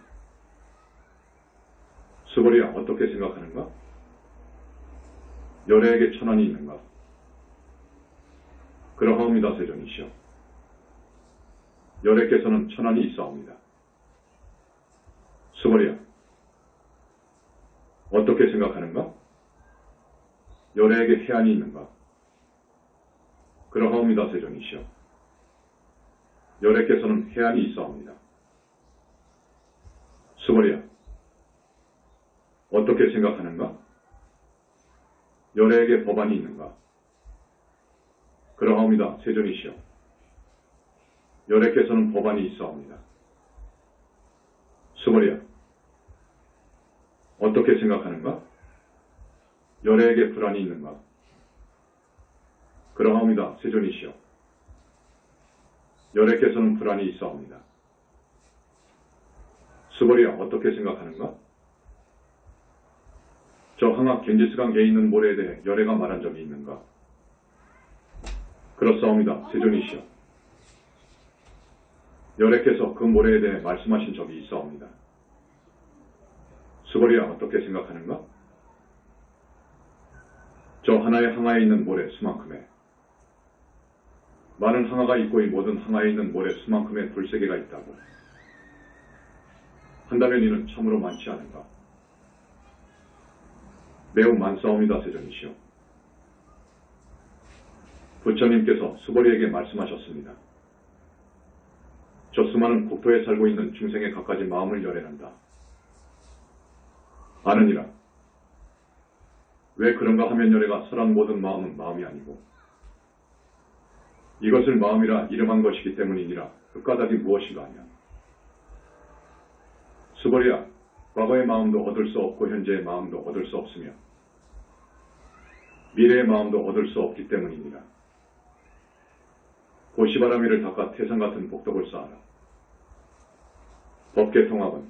수벌이야, 어떻게 생각하는가? 열애에게 천안이 있는가? 그러하옵니다. 세존이시여, 열애께서는 천안이 있사옵니다. 수벌이야, 어떻게 생각하는가? 열애에게 해안이 있는가? 그러하옵니다. 세존이시여, 열애께서는 해안이 있사옵니다. 수벌이야, 어떻게 생각하는가? 열애에게 법안이 있는가? 그러하옵니다. 세존이시여, 열애께서는 법안이 있사옵니다. 수벌이야, 어떻게 생각하는가? 열애에게 불안이 있는가? 그러하옵니다. 세존이시여, 열애께서는 불안이 있사옵니다. 수벌이야, 어떻게 생각하는가? 저 항악 겐지스강에 있는 모래에 대해 열애가 말한 적이 있는가? 그렇사옵니다. 세존이시여, 열애께서 그 모래에 대해 말씀하신 적이 있사옵니다. 수벌이야, 어떻게 생각하는가? 저 하나의 항아에 있는 모래 수만큼의 많은 항아가 있고 이 모든 항아에 있는 모래 수만큼의 불세계가 있다고 한다면 이는 참으로 많지 않은가? 매우 많사옵니다. 세존이시여, 부처님께서 수벌이에게 말씀하셨습니다. 저 수많은 국토에 살고 있는 중생의 갖가지 마음을 열애한다. 아느니라. 왜 그런가 하면 열애가 설한 모든 마음은 마음이 아니고 이것을 마음이라 이름한 것이기 때문이니라. 그 까닭이 무엇인가 하면 수벌이야, 과거의 마음도 얻을 수 없고 현재의 마음도 얻을 수 없으며 미래의 마음도 얻을 수 없기 때문이니라. 고시바라미를 닦아 태산 같은 복덕을 쌓아라. 법계통합은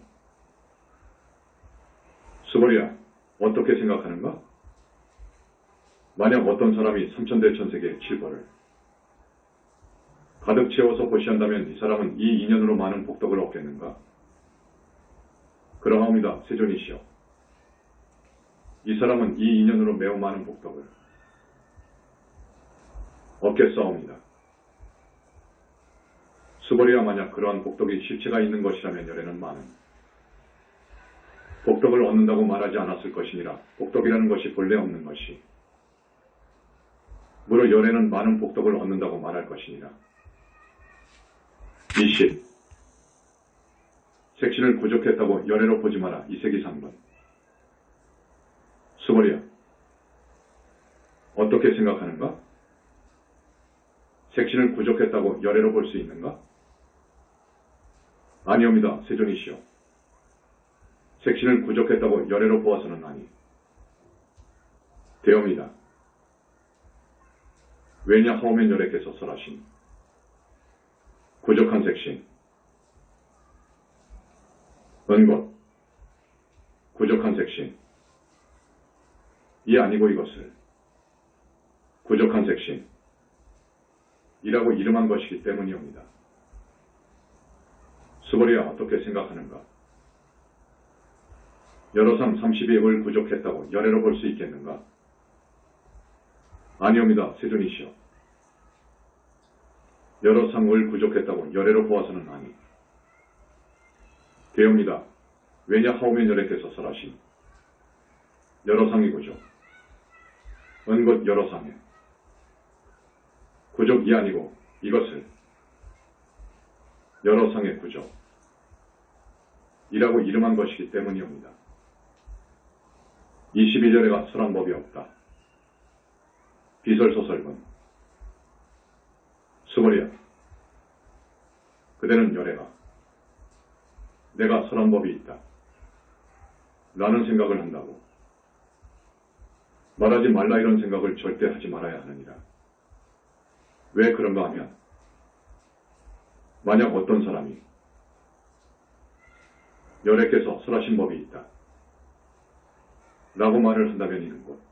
수벌이야, 어떻게 생각하는가? 만약 어떤 사람이 삼천대천세계의 칠벌을 가득 채워서 보시한다면 이 사람은 이 인연으로 많은 복덕을 얻겠는가? 그러하옵니다. 세존이시여, 이 사람은 이 인연으로 매우 많은 복덕을 얻겠사옵니다. 수벌이야, 만약 그러한 복덕이 실체가 있는 것이라면 열애는 많은 복덕을 얻는다고 말하지 않았을 것이니라. 복덕이라는 것이 본래 없는 것이 무려 열애는 많은 복덕을 얻는다고 말할 것이니라. 20. 색신을 부족했다고 열애로 보지 마라. 이색이 3번. 수벌이야, 어떻게 생각하는가? 색신을 구족했다고 열애로 볼 수 있는가? 아니옵니다, 세존이시여. 색신을 구족했다고 열애로 보아서는 아니. 되옵니다. 왜냐 하오면 열애께서 설하신 구족한 색신, 은곧 구족한 색신, 이 아니고 이것을 구족한 색신 이라고 이름한 것이기 때문이옵니다. 수벌이야, 어떻게 생각하는가? 여러상 32을 구족했다고 열애로 볼 수 있겠는가? 아니옵니다, 세존이시여. 여러상을 구족했다고 열애로 보아서는 아니. 되옵니다. 왜냐 하오면 열애께서 설하신 여러상이 구족, 은곧 여러상에 구족이 아니고 이것을 여러상의 구족 이라고 이름한 것이기 때문이옵니다. 22절에가 설한 법이 없다. 비설소설군. 수벌이야, 그대는 열애가 내가 설한 법이 있다 라는 생각을 한다고. 말하지 말라 이런 생각을 절대 하지 말아야 하느니라. 왜 그런가 하면 만약 어떤 사람이 열애께서 설하신 법이 있다 라고 말을 한다면 이는 곧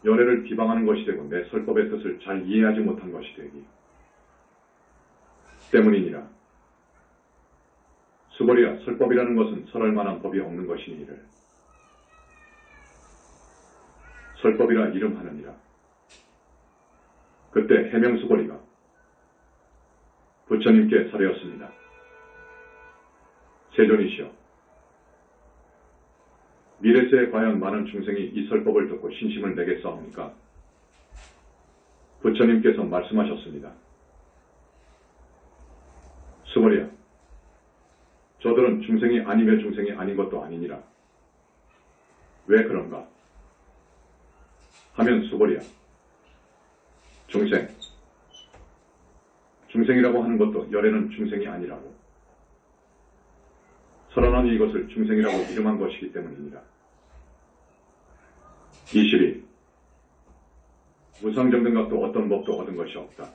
열애를 비방하는 것이 되고 내 설법의 뜻을 잘 이해하지 못한 것이 되기 때문이니라. 수벌이야, 설법이라는 것은 설할 만한 법이 없는 것이니를 설법이라 이름하느니라. 그때 해명수벌이가 부처님께 설하였습니다. 세존이시여, 미래세에 과연 많은 중생이 이 설법을 듣고 신심을 내겠사옵니까? 부처님께서 말씀하셨습니다. 수벌이야, 저들은 중생이 아니며 중생이 아닌 것도 아니니라. 왜 그런가? 하면 수벌이야, 중생이라고 하는 것도 열애는 중생이 아니라고. 설하나니 이것을 중생이라고 이름한 것이기 때문이니라. 22. 무상정등각도 어떤 법도 얻은 것이 없다.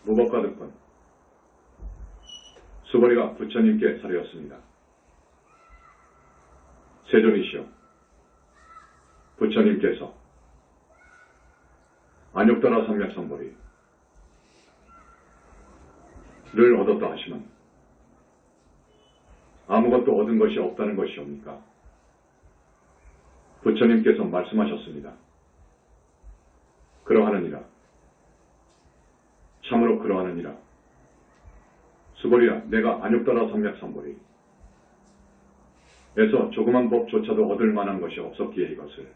무법가득권. 수벌이가 부처님께 설하였습니다. 세존이시여, 부처님께서 안욕다라 삼맥선보리를 얻었다 하시면 아무것도 얻은 것이 없다는 것이옵니까? 부처님께서 말씀하셨습니다. 그러하느니라. 참으로 그러하느니라. 수벌이야, 내가 안욕다라 삼맥선보리 에서 조그만 법조차도 얻을 만한 것이 없었기에 이것을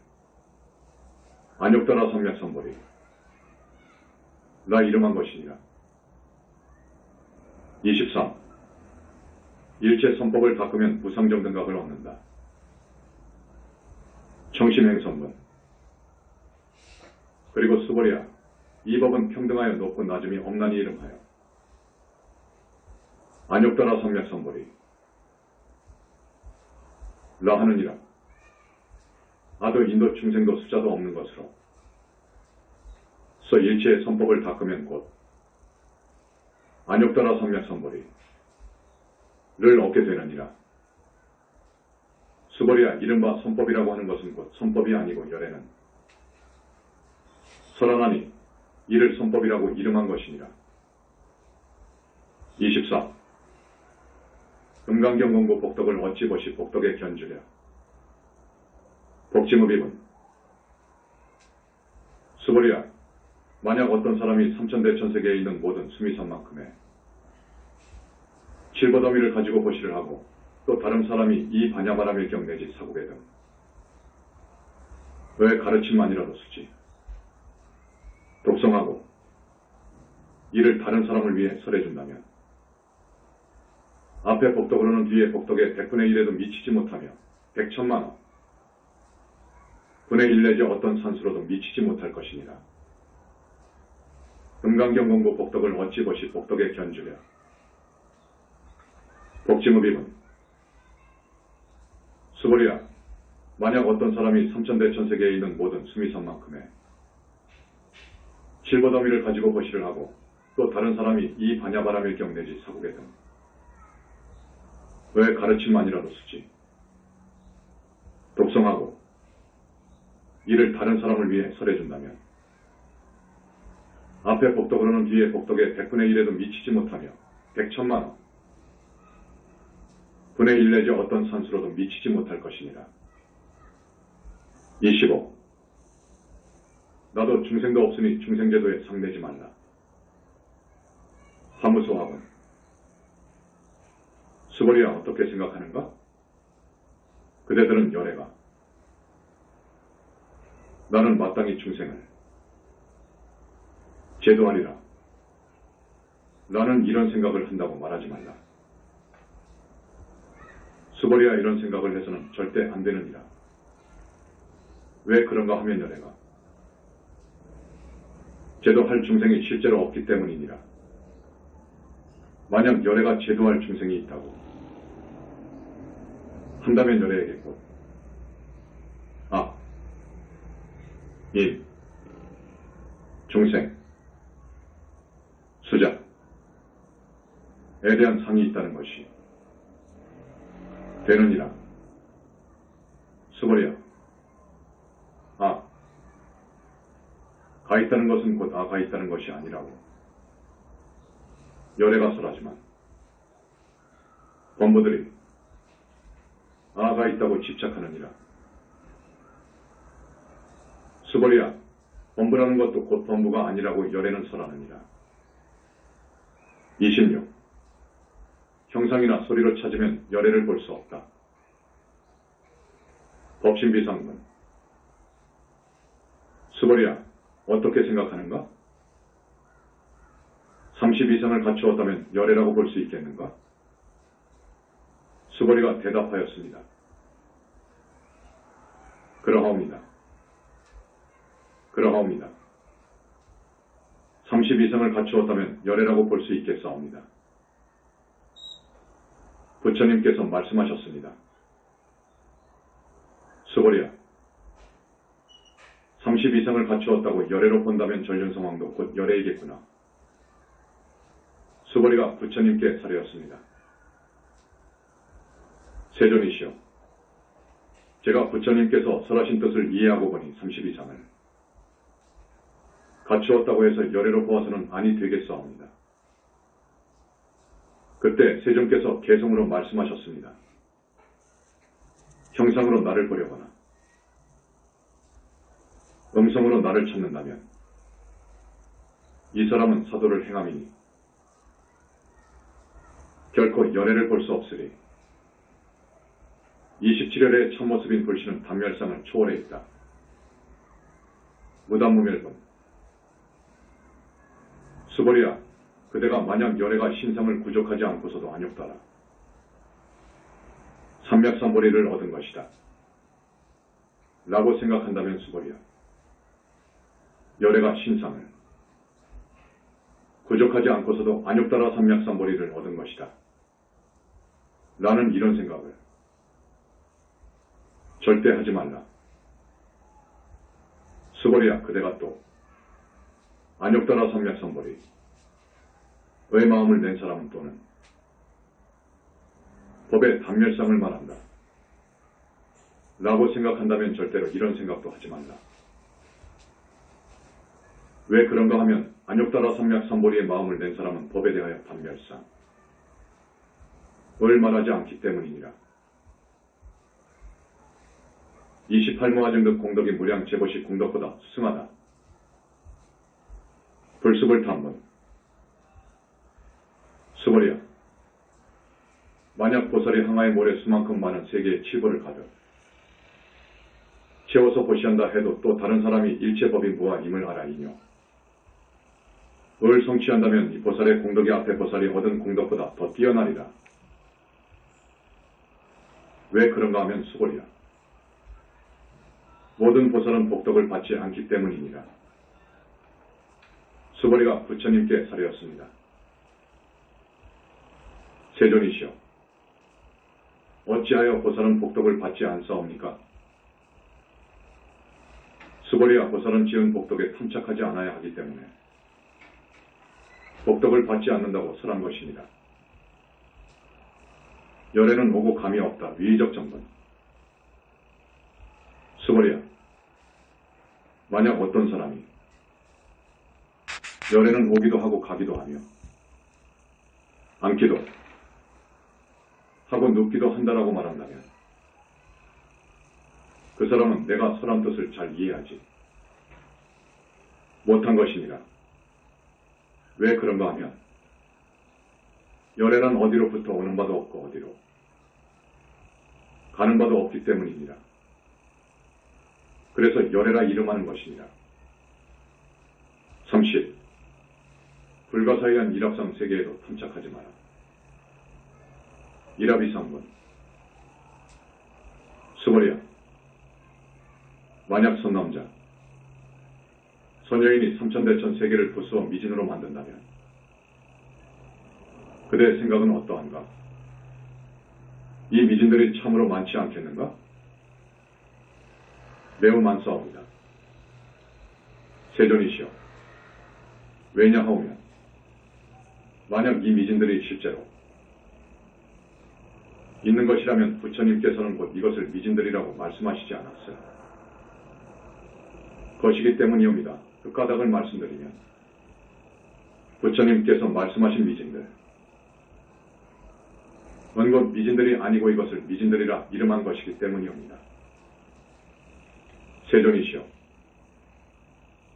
안욕다라 삼맥선보리 나 이름한 것이니라. 23. 일체 선법을 닦으면 무상정등각을 얻는다. 청심행선문. 그리고 수벌이야, 이 법은 평등하여 높고 낮음이 없나니 이름하여 안욕다라 삼맥선보리 라 하느니라. 아도 인도 중생도 수자도 없는 것으로 서 일체의 선법을 닦으면 곧 안욕다라 삼맥선보리를 얻게 되느니라. 수벌이야, 이른바 선법이라고 하는 것은 곧 선법이 아니고 열애는 설하나니 이를 선법이라고 이름한 것이니라. 24. 금강경공부 복덕을 어찌 보시 복덕에 견주랴. 복지무비군. 수벌이야, 만약 어떤 사람이 삼천대천세계에 있는 모든 수미산만큼의 칠보더미를 가지고 보시를 하고 또 다른 사람이 이 반야바라밀경 내지 사국에 등 너의 가르침만이라도 쓰지 독성하고 이를 다른 사람을 위해 설해준다면 앞에 복덕으로는 뒤에 복덕의 100분의 1에도 미치지 못하며 100천만억 분의 1 내지 어떤 산수로도 미치지 못할 것이니라. 금강경공부 복덕을 어찌 보시 복덕에 견주랴. 복지무비문 수보리야, 만약 어떤 사람이 삼천대천세계에 있는 모든 수미산만큼의 실버더미를 가지고 보시를 하고 또 다른 사람이 이 반야바람일경 내지 사국에 등 왜 가르침만이라도 쓰지 독성하고 이를 다른 사람을 위해 설해준다면 앞에 복덕으로는 뒤에 복덕의 100분의 1에도 미치지 못하며 100천만원 분의 1 내지 어떤 산수로도 미치지 못할 것이니라. 25. 나도 중생도 없으니 중생제도에 상내지 말라. 사무소학원 수보리야, 어떻게 생각하는가? 그대들은 열애가 나는 마땅히 중생을 제도하리라. 나는 이런 생각을 한다고 말하지 말라. 수보리야, 이런 생각을 해서는 절대 안 되느니라. 왜 그런가 하면 열애가 제도할 중생이 실제로 없기 때문이니라. 만약 열애가 제도할 중생이 있다고 한다면 열애에게 곧 인, 중생, 수자에 대한 상이 있다는 것이 되느니라. 수보리야, 가 있다는 것은 곧 가 있다는 것이 아니라고. 열애가 설하지만 범부들이 가 있다고 집착하느니라. 수보리야, 범부라는 것도 곧 범부가 아니라고 열애는 설하느니라. 26. 형상이나 소리로 찾으면 열애를 볼 수 없다. 법신비상문 수보리야, 어떻게 생각하는가? 30 이상을 갖추었다면 열애라고 볼 수 있겠는가? 수보리가 대답하였습니다. 그러하옵니다. 그러하옵니다. 30 이상을 갖추었다면 열애라고 볼 수 있겠사옵니다. 부처님께서 말씀하셨습니다. 수보리야, 30 이상을 갖추었다고 열애로 본다면 전륜성왕도 곧 열애이겠구나. 수보리가 부처님께 사려였습니다. 세존이시여, 제가 부처님께서 설하신 뜻을 이해하고 보니 30 이상을 갖추었다고 해서 열애로 보아서는 아니 되겠사옵니다. 그때 세존께서 개성으로 말씀하셨습니다. 형상으로 나를 보려거나 음성으로 나를 찾는다면 이 사람은 사도를 행함이니 결코 열애를 볼 수 없으리. 27열의 참모습인 불씨는 단멸상을 초월해 있다. 무단무멸분 수보리야, 그대가 만약 열애가 신상을 구족하지 않고서도 안욕따라 삼맥삼보리를 얻은 것이다 라고 생각한다면 수보리야, 열애가 신상을 구족하지 않고서도 안욕따라 삼맥삼보리를 얻은 것이다 라는 이런 생각을 절대 하지 말라. 수보리야, 그대가 또 안욕따라 삼맥삼보리 의 마음을 낸 사람은 또는 법의 단멸상을 말한다 라고 생각한다면 절대로 이런 생각도 하지 말라. 왜 그런가 하면 안욕따라 삼맥삼보리의 마음을 낸 사람은 법에 대하여 단멸상 을 말하지 않기 때문이니라. 28무아증득 공덕이 무량 제보시 공덕보다 수승하다. 불습을 탐문 수보리야, 만약 보살이 항아의 모래 수만큼 많은 세계의 칠보를 가득 채워서 보시한다 해도 또 다른 사람이 일체법인 부와 임을 알아이뇨. 을 성취한다면 이 보살의 공덕이 앞에 보살이 얻은 공덕보다 더 뛰어나리라. 왜 그런가 하면 수보리야, 모든 보살은 복덕을 받지 않기 때문이니라. 수보리가 부처님께 사려였습니다. 세존이시여, 어찌하여 보살은 복덕을 받지 않사옵니까? 수보리야, 보살은 지은 복덕에 탐착하지 않아야 하기 때문에 복덕을 받지 않는다고 설한 것입니다. 열에는 오고 감이 없다. 위의적 정분. 수보리야, 만약 어떤 사람이 열에는 오기도 하고 가기도 하며 앉기도 하고 눕기도 한다라고 말한다면 그 사람은 내가 설한 뜻을 잘 이해하지 못한 것이니라. 왜 그런가 하면 열에는 어디로부터 오는 바도 없고 어디로 가는 바도 없기 때문입니다. 그래서 열애라 이름하는 것이니라. 30. 불가사의한 일합상 세계에도 탐착하지 마라. 일합이상분. 수보리야, 만약 선남자, 선여인이 삼천대천 세계를 부수어 미진으로 만든다면 그대의 생각은 어떠한가? 이 미진들이 참으로 많지 않겠는가? 매우 많사옵니다. 세존이시여, 왜냐하오면 만약 이 미진들이 실제로 있는 것이라면 부처님께서는 곧 이것을 미진들이라고 말씀하시지 않았어요. 것이기 때문이옵니다. 그 까닭을 말씀드리면 부처님께서 말씀하신 미진들, 원곧 미진들이 아니고 이것을 미진들이라 이름한 것이기 때문이옵니다. 세존이시여,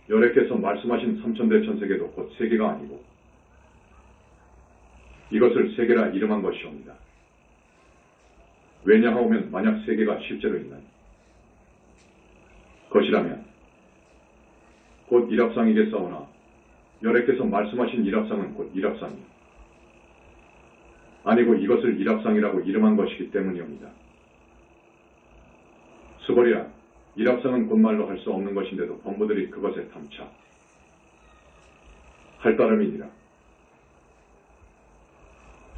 열애께서 말씀하신 삼천대천세계도 곧 세계가 아니고 이것을 세계라 이름한 것이옵니다. 왜냐하오면 만약 세계가 실제로 있는 것이라면 곧 일합상이겠사오나 열애께서 말씀하신 일합상은 곧 일합상이 아니고 이것을 일합상이라고 이름한 것이기 때문이옵니다. 수보리야, 일합상은 곧말로 할 수 없는 것인데도 범부들이 그것에 탐착 할 따름이니라.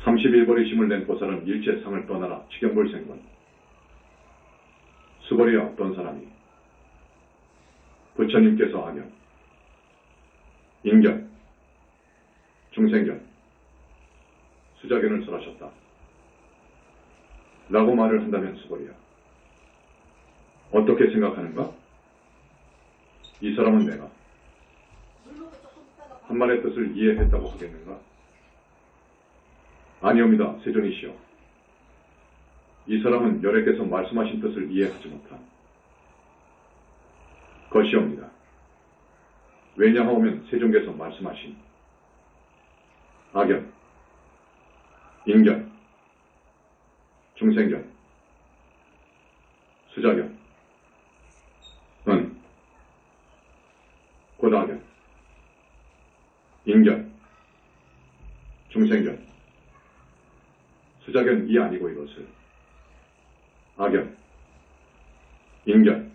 31벌이 힘을 낸 보살은 일체 상을 떠나라. 지견불생군. 수보리야, 어떤 사람이 부처님께서 하며 인견, 중생견, 수자견을 설하셨다 라고 말을 한다면 수보리야, 어떻게 생각하는가? 이 사람은 내가 한 말의 뜻을 이해했다고 하겠는가? 아니옵니다. 세존이시여, 이 사람은 열애께서 말씀하신 뜻을 이해하지 못한 것이옵니다. 왜냐하오면 세존께서 말씀하신 악견, 인견, 중생견, 수자견, 고다견, 인견, 중생견, 수자견이 아니고 이것을 악견, 인견,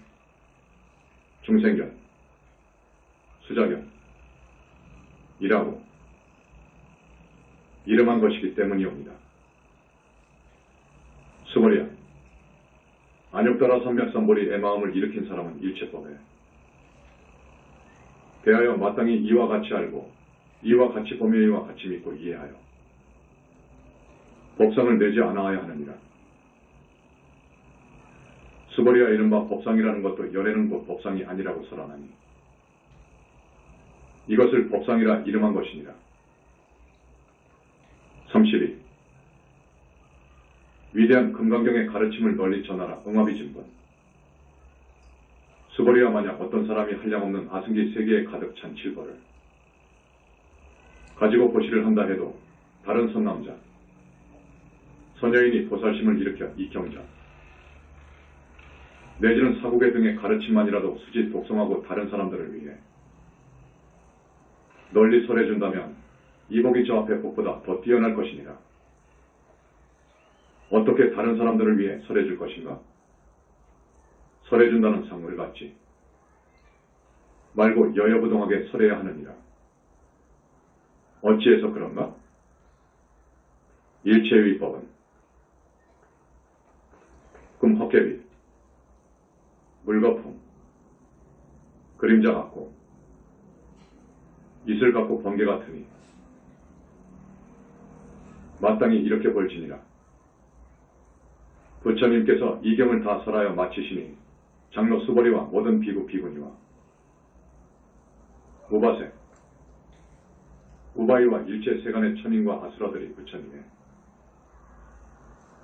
중생견, 수자견이라고 이름한 것이기 때문이옵니다. 수보리야, 안욕따라 삼맥삼보리 애마음을 일으킨 사람은 일체법에 대하여 마땅히 이와 같이 알고 이와 같이 보며 이와 같이 믿고 이해하여 법상을 내지 않아야 하느니라. 수보리야, 이른바 법상이라는 것도 열애는 곧 법상이 아니라고 설하나니 이것을 법상이라 이름한 것이니라. 32. 위대한 금강경의 가르침을 널리 전하라. 응합이진분. 수보리야, 만약 어떤 사람이 한량없는 아승기 세계에 가득 찬 칠벌을 가지고 보시를 한다 해도 다른 선남자, 선여인이 보살심을 일으켜 이경자 내지는 사국의 등의 가르침만이라도 수지 독성하고 다른 사람들을 위해 널리 설해준다면 이복이 저 앞의 복보다 더 뛰어날 것이니라. 어떻게 다른 사람들을 위해 설해줄 것인가? 설해준다는 상을 갖지. 말고 여여부동하게 설해야 하느니라. 어찌해서 그런가? 일체위법은 금 헛개비, 물거품, 그림자 같고 이슬 같고 번개 같으니 마땅히 이렇게 벌지니라. 부처님께서 이경을 다 설하여 마치시니 장로 수보리와 모든 비구 비구니와 우바세, 우바이와 일체 세간의 천인과 아수라들이 부처님의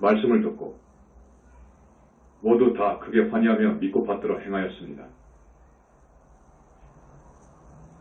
말씀을 듣고 모두 다 크게 환희하며 믿고 받들어 행하였습니다.